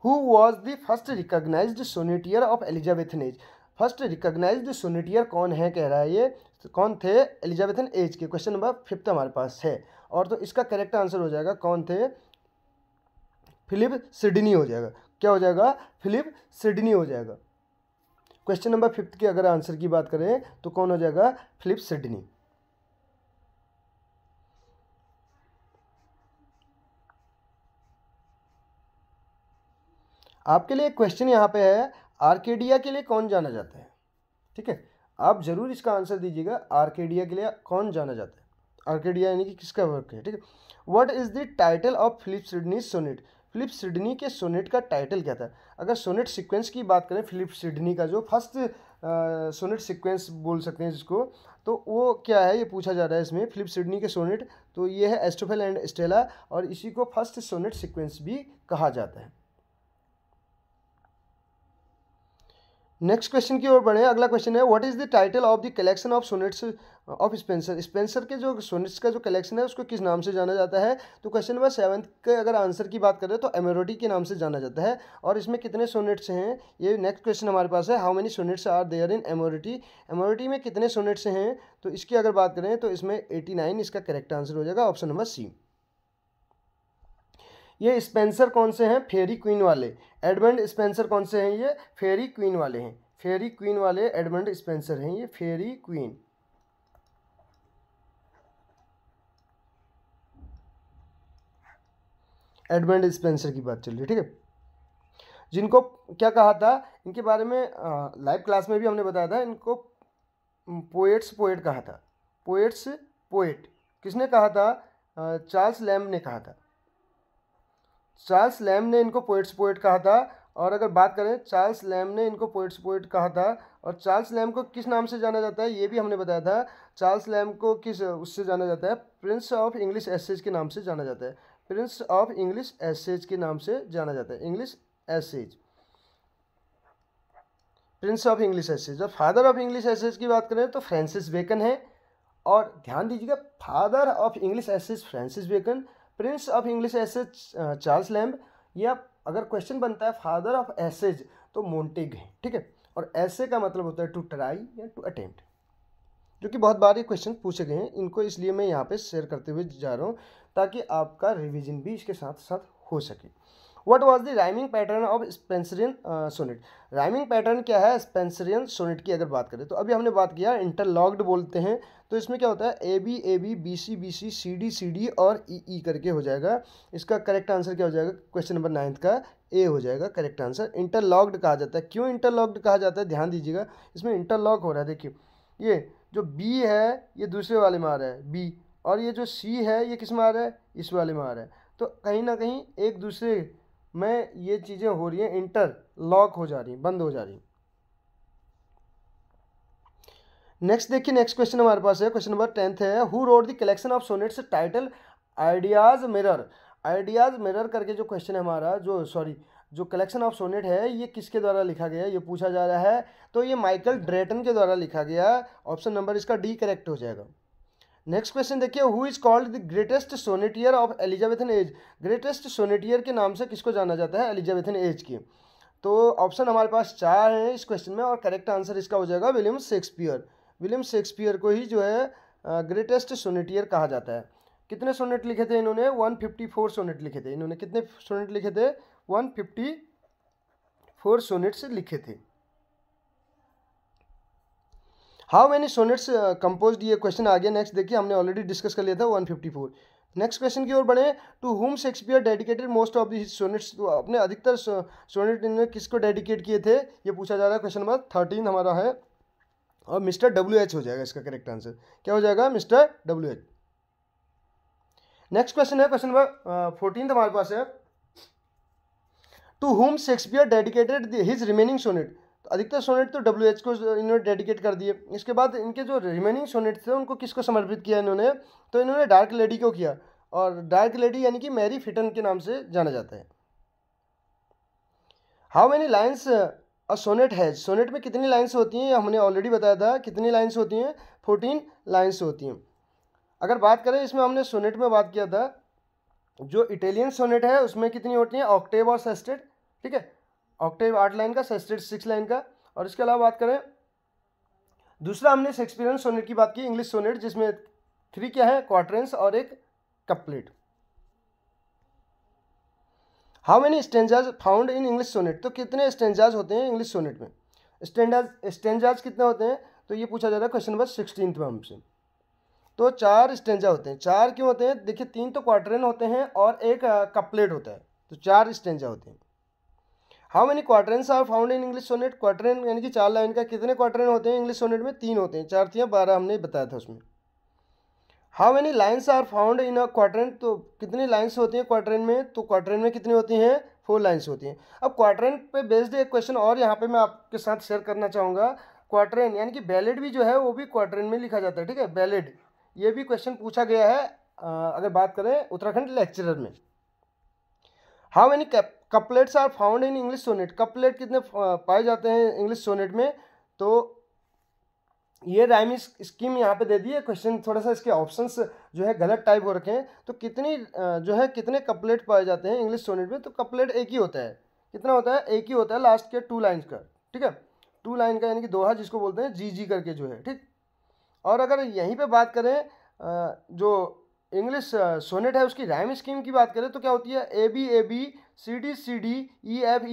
Who was the first recognized sonneteer of Elizabethan age? First recognised sonneteer कौन है कह रहा है, ये कौन थे एलिजाबेथन एज के। क्वेश्चन नंबर 5 हमारे पास है और तो इसका करेक्ट आंसर हो जाएगा कौन थे, फिलिप सिडनी हो जाएगा। क्या हो जाएगा, फिलिप सिडनी हो जाएगा। क्वेश्चन नंबर 5 के अगर आंसर की बात करें तो कौन हो जाएगा, फिलिप सिडनी। आपके लिए एक क्वेश्चन यहाँ पे है, आर्केडिया के लिए कौन जाना जाता है। ठीक है, आप जरूर इसका आंसर दीजिएगा, आर्केडिया के लिए कौन जाना जाता है। आर्केडिया यानी कि किसका वर्क है। ठीक है, what is the title of Philip Sidney sonnet. Philip Sidney के सोनेट का टाइटल क्या था। अगर सोनेट सीक्वेंस की बात करें फिलिप सिडनी का जो फर्स्ट सोनेट सीक्वेंस बोल सकते हैं जिसको, तो वो क्या है ये पूछा जा रहा है इसमें फिलिप सिडनी के सोनेट। तो ये है एस्टोफेल एंड स्टेला और इसी को फर्स्ट सोनेट सीक्वेंस भी कहा जाता है। नेक्स्ट क्वेश्चन की ओर बढ़े। अगला क्वेश्चन है, what is the title of the collection of sonnets of Spencer. Spencer के जो सोनेट्स का जो कलेक्शन है उसको किस नाम से जाना जाता है। तो क्वेश्चन नंबर 7 के अगर आंसर की बात करें तो एमोरिटी के नाम से जाना जाता है। और इसमें कितने सोनेट्स हैं, ये नेक्स्ट क्वेश्चन हमारे पास है, how many sonnets are there in Amoretti. Amoretti में कितने सोनेट्स हैं, तो इसकी अगर बात करें तो इसमें 89 इसका करेक्ट आंसर हो जाएगा, ऑप्शन नंबर सी। ये स्पेंसर कौन से हैं, फेरी क्वीन वाले। एडमंड स्पेंसर कौन से हैं, ये फेरी क्वीन वाले हैं। फेरी क्वीन वाले एडमंड स्पेंसर हैं, ये फेरी क्वीन। एडमंड स्पेंसर की बात चल रही है। ठीक है, जिनको क्या कहा था, इनके बारे में लाइव क्लास में भी हमने बताया था, इनको पोएट कहा था। पोएट किसने कहा था, चार्ल्स लैम्ब ने कहा था। चार्ल्स लैम्ब ने इनको पोएट कहा था। और अगर बात करें चार्ल्स लैम्ब ने इनको पोएट कहा था। और चार्ल्स लैम्ब को किस नाम से जाना जाता है ये भी हमने बताया था। चार्ल्स लैम्ब को किस उससे जाना जाता है, प्रिंस ऑफ इंग्लिश एसेज के नाम से जाना जाता है। प्रिंस ऑफ इंग्लिश एसेज के नाम से जाना जाता है, English essays, prince of English essays. और फादर ऑफ इंग्लिश एसेज की बात करें तो फ्रांसिस बेकन है। और ध्यान दीजिएगा, father of English essays Francis Bacon, prince of English essays Charles Lamb, या अगर क्वेश्चन बनता है फादर ऑफ एसेज तो मोंटेग है। ठीक है, और ऐसे का मतलब होता है टू ट्राई या टू अटेम्प्ट, जो कि बहुत बार ये क्वेश्चन पूछे गए हैं। इनको इसलिए मैं यहाँ पे शेयर करते हुए जा रहा हूँ ताकि आपका रिवीजन भी इसके साथ साथ हो सके। What was the rhyming pattern of Spenserian sonnet. Rhyming pattern क्या है स्पेंसरियन सोनेट की अगर बात करें तो अभी हमने बात किया इंटरलॉक्ड बोलते हैं। तो इसमें क्या होता है, A B B C C D और ई करके हो जाएगा। इसका करेक्ट आंसर क्या हो जाएगा, क्वेश्चन नंबर 9 का ए हो जाएगा करेक्ट आंसर। इंटरलॉक्ड कहा जाता है। क्यों इंटरलॉक्ड कहा जाता है, ध्यान दीजिएगा, इसमें इंटरलॉक हो रहा है। देखिए ये जो बी है ये दूसरे वाले में आ रहा है बी, और ये जो सी है ये किस में आ रहा है, इस वाले में आ रहा है। तो कहीं ना कहीं एक दूसरे में ये चीज़ें हो रही हैं, इंटर लॉक हो जा रही हैं, बंद हो जा रही हैं। नेक्स्ट देखिए, नेक्स्ट क्वेश्चन हमारे पास है, क्वेश्चन नंबर 10 है, who wrote the collection of sonnets title ideas mirror. Ideas mirror करके जो क्वेश्चन है हमारा, जो कलेक्शन ऑफ सोनेट है, ये किसके द्वारा लिखा गया है, ये पूछा जा रहा है। तो ये माइकल ड्रेटन के द्वारा लिखा गया। ऑप्शन नंबर इसका डी करेक्ट हो जाएगा। नेक्स्ट क्वेश्चन देखिए, who is called the greatest सोनेटियर of Elizabethan age. Greatest सोनेटियर के नाम से किसको जाना जाता है, एलिजाबेथन एज की। तो ऑप्शन हमारे पास 4 हैं इस क्वेश्चन में, और करेक्ट आंसर इसका हो जाएगा विलियम शेक्सपियर। विलियम शेक्सपियर को ही जो है ग्रेटेस्ट सोनेटियर कहा जाता है। कितने सोनेट लिखे थे इन्होंने, 154 सोनेट लिखे थे इन्होंने। कितने सोनेट लिखे थे, 154 सोनेट्स लिखे थे। हाउ मैनी सोनेट्स कंपोज्ड, ये क्वेश्चन आ गया। नेक्स्ट देखिए, हमने ऑलरेडी डिस्कस कर लिया था 154। नेक्स्ट क्वेश्चन की ओर बढ़े, to whom Shakespeare dedicated most of the sonnets. तो अपने अधिकतर सोनेट इन्होंने किसको डेडिकेट किए थे, ये पूछा जा रहा है। क्वेश्चन नंबर 13 हमारा है, और मिस्टर WH हो जाएगा इसका करेक्ट आंसर। क्या हो जाएगा, मिस्टर WH। नेक्स्ट क्वेश्चन है, क्वेश्चन नंबर 14 हमारे पास है, to whom Shakespeare dedicated his remaining sonnet. तो अधिकतर सोनेट तो WH को इन्होंने डेडिकेट कर दिए। इसके बाद इनके जो रिमेनिंग सोनेट थे उनको किसको समर्पित किया इन्होंने, तो इन्होंने डार्क लेडी को किया। और डार्क लेडी यानी कि मैरी फिटन के नाम से जाना जाता है। How many lines a sonnet has. Sonnet में कितनी लाइन्स होती हैं, हमने ऑलरेडी बताया था। कितनी लाइन्स होती हैं, 14 लाइन्स होती हैं। अगर बात करें इसमें, हमने सोनेट में बात किया था, जो इटालियन सोनेट है उसमें कितनी होती हैं, ऑक्टेव और सेस्टेट। ठीक है, ऑक्टेव 8 लाइन का, सेस्टेट 6 लाइन का। और इसके अलावा बात करें, दूसरा हमने शेक्सपियरियन सोनेट की बात की, इंग्लिश सोनेट, जिसमें 3 क्या है, क्वार्टरेंस और एक couplet. How many stanzas found in English sonnet. तो कितने स्टेंजाज होते हैं इंग्लिश सोनेट में, स्टेंजाज कितने होते हैं, तो ये पूछा जा रहा है क्वेश्चन नंबर 16 में हमसे। तो 4 स्टेंजा होते हैं। 4 क्यों होते हैं, देखिए 3 तो क्वार्टरेन होते हैं और एक कपलेट होता है, तो 4 स्टेंजा होते हैं। How many quatrains are found in English sonnet. Quatrain यानी कि 4 लाइन का, कितने क्वार्टरेन होते हैं इंग्लिश सोनेट में, 3 होते हैं। 4 3 12 हमने बताया था उसमें। How many lines are found in a quatrain. तो कितनी लाइन्स होती हैं क्वार्टरेन में, तो क्वार्टरेन में कितनी होती हैं, 4 लाइन्स होती हैं। अब क्वार्टरेन पे बेस्ड एक क्वेश्चन और यहाँ पे मैं आपके साथ शेयर करना चाहूँगा। क्वार्टरेन यानी कि बैलेड भी जो है वो भी क्वार्टरेन में लिखा जाता है। ठीक है, बैलेड, ये भी क्वेश्चन पूछा गया है अगर बात करें उत्तराखंड लेक्चरर में। How many couplets are found in English sonnet. Couplet कितने पाए जाते हैं इंग्लिश सोनेट में, तो ये राइम स्कीम यहाँ पे दे दी है। क्वेश्चन थोड़ा सा इसके ऑप्शंस जो है गलत टाइप हो रखे हैं। तो कितनी जो है कितने कपलेट पाए जाते हैं इंग्लिश सोनेट में, तो कपलेट एक ही होता है। कितना होता है, एक ही होता है, लास्ट के 2 लाइन्स का। ठीक है, 2 लाइन का यानी कि दोहा जिसको बोलते हैं, जी करके जो है। ठीक, और अगर यहीं पे बात करें जो इंग्लिश सोनेट है उसकी राइम स्कीम की बात करें, तो क्या होती है, AB CD CD EF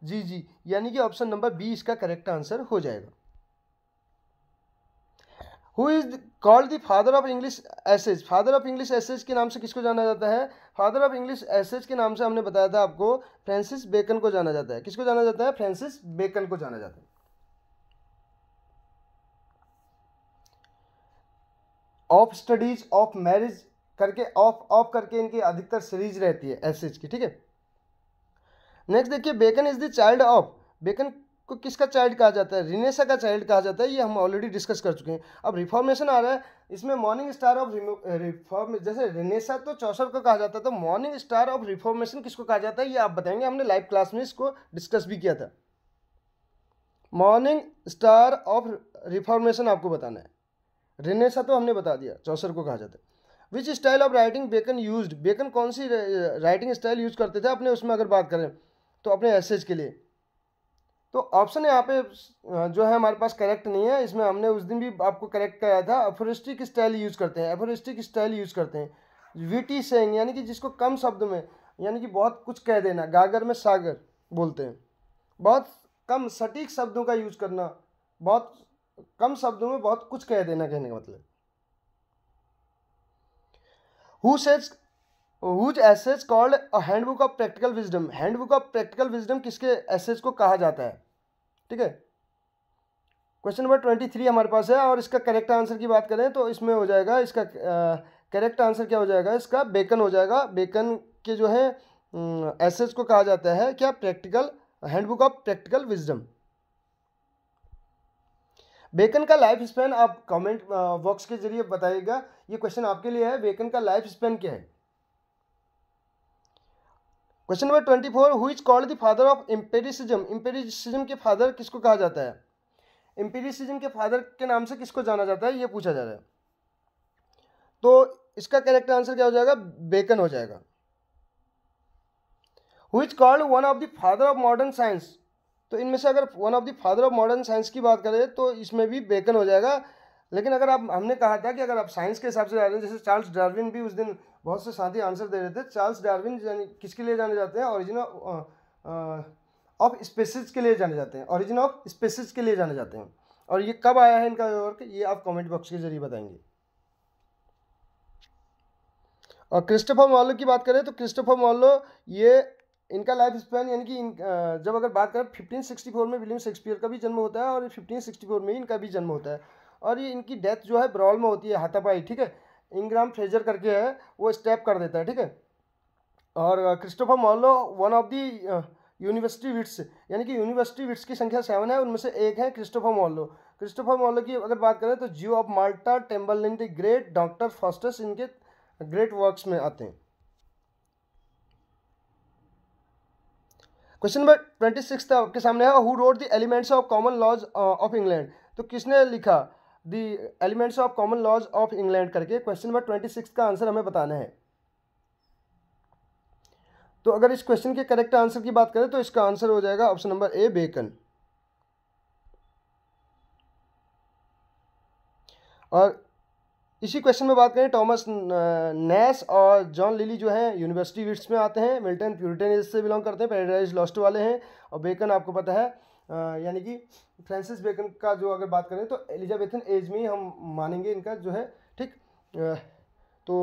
G, यानी कि ऑप्शन नंबर बी इसका करेक्ट आंसर हो जाएगा। Who is called the father of English essays. Father of English essays के नाम से किसको जाना जाता है, फादर ऑफ इंग्लिश एसेज के नाम से हमने बताया था आपको, फ्रांसिस बेकन को जाना जाता है। किसको जाना जाता है, फ्रांसिस बेकन को जाना जाता है। ऑफ स्टडीज ऑफ मैरिज करके, ऑफ करके इनकी अधिकतर सीरीज रहती है एसेज की। ठीक है, नेक्स्ट देखिए, Bacon is the child of. Bacon को किसका चाइल्ड कहा जाता है, रिनेसा का चाइल्ड कहा जाता है। ये हम ऑलरेडी डिस्कस कर चुके हैं। अब रिफॉर्मेशन आ रहा है, इसमें मॉर्निंग स्टार ऑफ रिफॉर्म, जैसे रिनेसा तो चौसर को कहा जाता है, तो मॉर्निंग स्टार ऑफ रिफॉर्मेशन किसको कहा जाता है, ये आप बताएंगे। हमने लाइव क्लास में इसको डिस्कस भी किया था। मॉर्निंग स्टार ऑफ रिफॉर्मेशन आपको बताना है। रिनेसा तो हमने बता दिया, चौसर को कहा जाता है। Which style of writing Bacon used. Bacon कौन सी राइटिंग स्टाइल यूज करते थे अपने उसमें अगर बात करें तो, अपने एसेज के लिए। तो ऑप्शन यहाँ पे जो है हमारे पास करेक्ट नहीं है। इसमें हमने उस दिन भी आपको करेक्ट कराया था। एफोरिस्टिक स्टाइल यूज करते हैं, एफोरिस्टिक स्टाइल यूज करते हैं। विटी सेइंग यानी कि जिसको कम शब्द में, यानी कि बहुत कुछ कह देना, गागर में सागर बोलते हैं। बहुत कम सटीक शब्दों का यूज करना, बहुत कम शब्दों में बहुत कुछ कह देना, कहने का मतलब। Who says whose essays called a handbook of practical wisdom. Handbook of practical wisdom किसके एसेज को कहा जाता है। ठीक है, क्वेश्चन नंबर 23 हमारे पास है, और इसका करेक्ट आंसर की बात करें तो इसमें हो जाएगा, इसका करेक्ट आंसर क्या हो जाएगा, इसका बेकन हो जाएगा। बेकन के जो है एसेज को कहा जाता है क्या, practical, handbook of practical wisdom. Bacon का लाइफ स्पैन आप कमेंट बॉक्स के जरिए बताइएगा, ये क्वेश्चन आपके लिए है, बेकन का लाइफ स्पैन क्या है। Question number 24, who is called the father of empiricism. Empiricism के फादर किसको कहा जाता है? एम्पेरिसिज्म के फादर के नाम से किसको जाना जाता है, ये पूछा जा रहा है। तो इसका करेक्ट आंसर क्या हो जाएगा? बेकन हो जाएगा। Who is called one of the father of modern science. तो इनमें से अगर one of the father of modern science की बात करें तो इसमें भी बेकन हो जाएगा। लेकिन अगर आप, हमने कहा था कि अगर आप साइंस के हिसाब से जा रहे हैं, जैसे चार्ल्स डार्विन भी उस दिन बहुत से साथी आंसर दे रहे थे, चार्ल्स डार्विन किसके लिए जाने जाते हैं? ओरिजिन ऑफ स्पेसिस के लिए जाने जाते हैं, ओरिजिन ऑफ स्पेसिस के लिए जाने जाते हैं। और ये कब आया है इनका वर्क, ये आप कमेंट बॉक्स के जरिए बताएंगे। और क्रिस्टोफर मार्लो की बात करें तो क्रिस्टोफर मार्लो, ये इनका लाइफ स्पैन यानी कि जब अगर बात करें 1564 में विलियम शेक्सपियर का भी जन्म होता है और 1564 में इनका भी जन्म होता है। और ये इनकी डेथ जो है ब्रॉल में होती है, हाथापाई, ठीक है। इंग्राम फ्रेजर करके है, वो स्टेप कर देता है, ठीक है। और Christopher Marlowe one of the university wits, यानी कि यूनिवर्सिटी विट्स की संख्या 7 है, उनमें से एक है क्रिस्टोफर मार्लो। क्रिस्टोफर मार्लो की अगर बात करें तो Jew of Malta, Tamburlaine the great, doctor Faustus इनके ग्रेट वर्क्स में आते हैं। क्वेश्चन नंबर 26 आपके सामने है, who wrote the elements of common laws of England. तो किसने लिखा the elements of common laws of England करके? क्वेश्चन नंबर 26 का आंसर हमें बताना है। तो अगर इस क्वेश्चन के करेक्ट आंसर की बात करें तो इसका आंसर हो जाएगा ऑप्शन नंबर ए, बेकन। और इसी क्वेश्चन में बात करें, टॉमस नैश और जॉन लिली जो है यूनिवर्सिटी विट्स में आते हैं, मिल्टन प्यूरिटन एज से बिलोंग करते हैं, पैराडाइज लॉस्ट वाले हैं। और बेकन आपको पता है यानी कि फ्रांसिस बेकन का जो अगर बात करें तो एलिजाबेथन एज में ही हम मानेंगे इनका जो है, ठीक। तो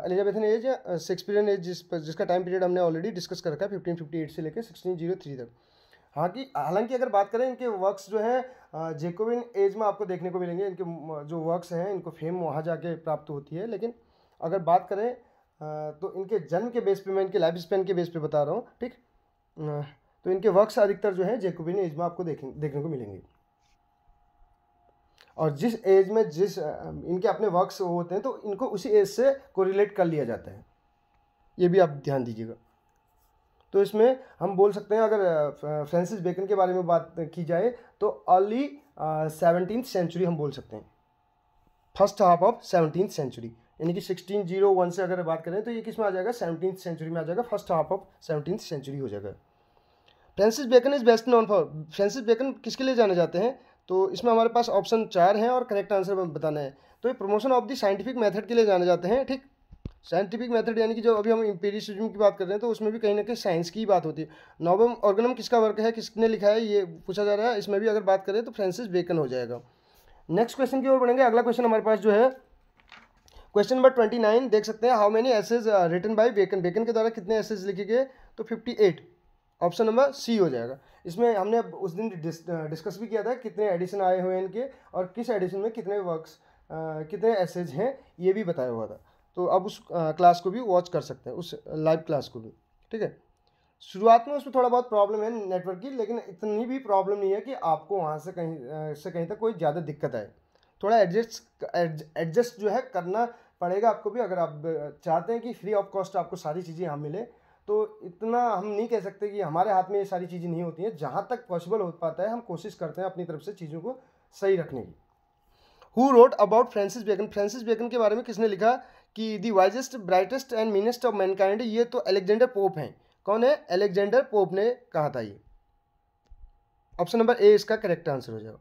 एलिजाबेथन एज या शेक्सपियरियन एज जिसका टाइम पीरियड हमने ऑलरेडी डिस्कस कर रखा है 1558 से लेकर 1603 तक। हालांकि अगर बात करें इनके वर्क्स जो हैं जैकोबिन एज में आपको देखने को मिलेंगे, इनके जो वर्क्स हैं इनको फेम वहाँ जाके प्राप्त होती है। लेकिन अगर बात करें तो इनके जन्म के बेस पे, मैं इनके लाइफ स्पैन के बेस पे बता रहा हूँ, ठीक। तो इनके वर्क्स अधिकतर जो है जैकोबिन एज में आपको देखने को मिलेंगे। और जिस एज में जिस इनके अपने वर्क्स होते हैं तो इनको उसी एज से कोरिलेट कर लिया जाता है, ये भी आप ध्यान दीजिएगा। तो इसमें हम बोल सकते हैं, अगर फ्रांसिस बेकन के बारे में बात की जाए तो अर्ली 17th सेंचुरी हम बोल सकते हैं, first half of 17th century, यानी कि 1601 से अगर बात करें तो ये किस में आ जाएगा? 17th सेंचुरी में आ जाएगा, first half of 17th century हो जाएगा। Francis Bacon is best known for, Francis Bacon किसके लिए जाने जाते हैं? तो इसमें हमारे पास ऑप्शन 4 हैं और करेक्ट आंसर बताना है। तो ये promotion of the scientific method के लिए जाने जाते हैं, ठीक। साइंटिफिक मेथड यानी कि जो अभी हम एम्पिरिसिज्म की बात कर रहे हैं तो उसमें भी कहीं ना कहीं साइंस की बात होती है। नोवम ऑर्गेनम किसका वर्क है, किसने लिखा है, ये पूछा जा रहा है। इसमें भी अगर बात करें तो फ्रांसिस बेकन हो जाएगा। नेक्स्ट क्वेश्चन की ओर बढ़ेंगे। अगला क्वेश्चन हमारे पास जो है क्वेश्चन नंबर 29 देख सकते हैं, how many essays written by Bacon. Bacon के द्वारा कितने एसेज लिखे गए? तो 58, ऑप्शन नंबर सी हो जाएगा। इसमें हमने उस दिन डिस्कस भी किया था कितने एडिशन आए हुए हैं इनके और किस एडिशन में कितने वर्क्स कितने एसेज हैं, ये भी बताया हुआ था। तो अब उस क्लास को भी वॉच कर सकते हैं, उस लाइव क्लास को भी, ठीक है। शुरुआत में उसमें थोड़ा बहुत प्रॉब्लम है नेटवर्क की, लेकिन इतनी भी प्रॉब्लम नहीं है कि आपको वहाँ से कहीं तक कोई ज़्यादा दिक्कत आए। थोड़ा एडजस्ट जो है करना पड़ेगा आपको भी, अगर आप चाहते हैं कि फ्री ऑफ कॉस्ट आपको सारी चीज़ें यहाँ मिले। तो इतना हम नहीं कह सकते कि हमारे हाथ में ये सारी चीज़ें नहीं होती हैं, जहाँ तक पॉसिबल हो पाता है हम कोशिश करते हैं अपनी तरफ से चीज़ों को सही रखने की। Who wrote about Francis Bacon, Francis Bacon के बारे में किसने लिखा कि the wisest brightest and meanest of mankind, ये तो अलेक्जेंडर पोप हैं। कौन है? अलेक्जेंडर पोप ने कहा था ये। ऑप्शन नंबर ए इसका करेक्ट आंसर हो जाएगा।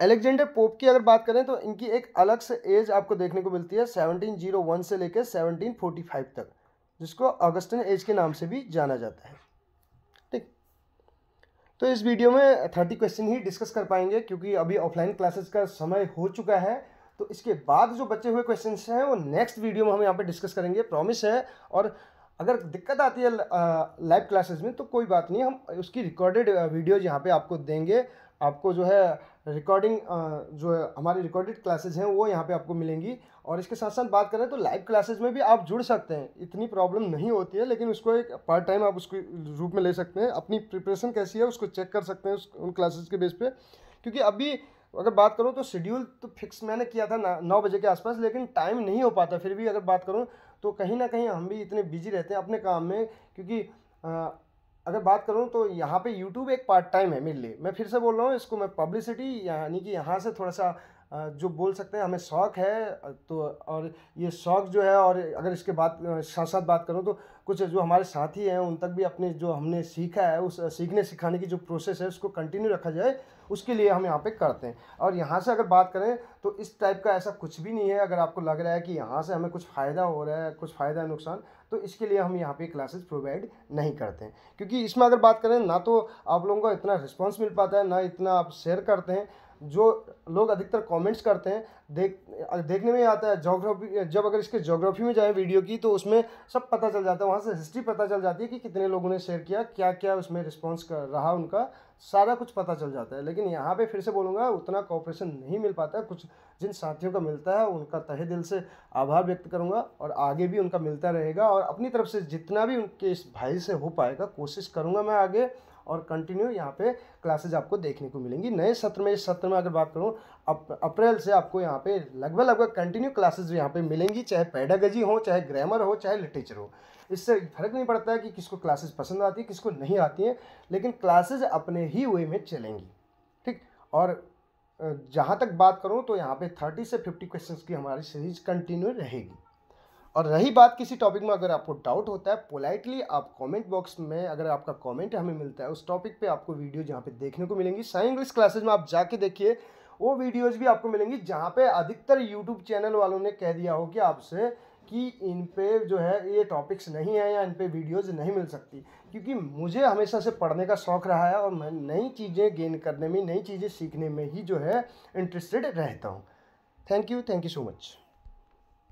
अलेक्जेंडर पोप की अगर बात करें तो इनकी एक अलग से एज आपको देखने को मिलती है 1701 से लेकर 1745 तक, जिसको ऑगस्टिन एज के नाम से भी जाना जाता है, ठीक। तो इस वीडियो में 30 क्वेश्चन ही डिस्कस कर पाएंगे क्योंकि अभी ऑफलाइन क्लासेस का समय हो चुका है। तो इसके बाद जो बचे हुए क्वेश्चंस हैं वो नेक्स्ट वीडियो में हम यहाँ पे डिस्कस करेंगे, प्रॉमिस है। और अगर दिक्कत आती है लाइव क्लासेस में तो कोई बात नहीं, हम उसकी रिकॉर्डेड वीडियोज यहाँ पे आपको देंगे। आपको जो है रिकॉर्डिंग जो है हमारी रिकॉर्डेड क्लासेज हैं वो यहाँ पे आपको मिलेंगी और इसके साथ साथ बात करें तो लाइव क्लासेस में भी आप जुड़ सकते हैं, इतनी प्रॉब्लम नहीं होती है, लेकिन उसको एक पार्ट टाइम आप उसको रूप में ले सकते हैं। अपनी प्रिपरेशन कैसी है उसको चेक कर सकते हैं उन क्लासेस के बेस पे। क्योंकि अभी अगर बात करूँ तो शेड्यूल तो फिक्स मैंने किया था 9 बजे के आसपास, लेकिन टाइम नहीं हो पाता। फिर भी अगर बात करूँ तो कहीं ना कहीं हम भी इतने बिजी रहते हैं अपने काम में, क्योंकि अगर बात करूँ तो यहाँ पे यूट्यूब एक पार्ट टाइम है मेरे लिए। मैं फिर से बोल रहा हूँ, इसको मैं पब्लिसिटी यानी कि यहाँ से थोड़ा सा जो बोल सकते हैं हमें शौक़ है, तो और ये शौक़ जो है, और अगर इसके बाद साथ साथ बात करूँ तो कुछ जो हमारे साथी हैं उन तक भी अपने जो हमने सीखा है उस सीखने सिखाने की जो प्रोसेस है उसको कंटिन्यू रखा जाए, उसके लिए हम यहाँ पे करते हैं। और यहाँ से अगर बात करें तो इस टाइप का ऐसा कुछ भी नहीं है। अगर आपको लग रहा है कि यहाँ से हमें कुछ फ़ायदा हो रहा है, कुछ फ़ायदा है नुकसान, तो इसके लिए हम यहाँ पे क्लासेस प्रोवाइड नहीं करते हैं। क्योंकि इसमें अगर बात करें ना तो आप लोगों को इतना रिस्पॉन्स मिल पाता है, ना इतना आप शेयर करते हैं। जो लोग अधिकतर कमेंट्स करते हैं देखने में आता है ज्योग्राफी, जब अगर इसके ज्योग्राफी में जाए वीडियो की तो उसमें सब पता चल जाता है, वहाँ से हिस्ट्री पता चल जाती है कि कितने लोगों ने शेयर किया, क्या क्या उसमें रिस्पॉन्स कर रहा उनका, सारा कुछ पता चल जाता है। लेकिन यहाँ पे फिर से बोलूँगा उतना कोऑपरेशन नहीं मिल पाता है। कुछ जिन साथियों का मिलता है उनका तहे दिल से आभार व्यक्त करूँगा, और आगे भी उनका मिलता रहेगा, और अपनी तरफ से जितना भी उनके इस भाई से हो पाएगा कोशिश करूँगा मैं आगे, और कंटिन्यू यहाँ पे क्लासेज आपको देखने को मिलेंगी। नए सत्र में, इस सत्र में अगर बात करूँ अप्रैल से आपको यहाँ पे लगभग कंटिन्यू क्लासेज यहाँ पे मिलेंगी, चाहे पेडागॉजी हो, चाहे ग्रामर हो, चाहे लिटरेचर हो। इससे फर्क नहीं पड़ता है कि किसको क्लासेस पसंद आती है, किसको नहीं आती हैं, लेकिन क्लासेज अपने ही वे में चलेंगी, ठीक। और जहाँ तक बात करूँ तो यहाँ पे 30 से 50 क्वेश्चंस की हमारी सीरीज कंटिन्यू रहेगी। और रही बात किसी टॉपिक में अगर आपको डाउट होता है, पोलाइटली आप कमेंट बॉक्स में अगर आपका कमेंट हमें मिलता है उस टॉपिक पे, आपको वीडियो जहाँ पे देखने को मिलेंगी साई इंग्लिश क्लासेज में आप जाके देखिए, वो वीडियोज़ भी आपको मिलेंगी जहाँ पे अधिकतर यूट्यूब चैनल वालों ने कह दिया हो कि आपसे कि इन पे जो है ये टॉपिक्स नहीं है या इन पे वीडियोज़ नहीं मिल सकती। क्योंकि मुझे हमेशा से पढ़ने का शौक़ रहा है, और मैं नई चीज़ें गेन करने में, नई चीज़ें सीखने में ही जो है इंटरेस्टेड रहता हूँ। Thank you so much.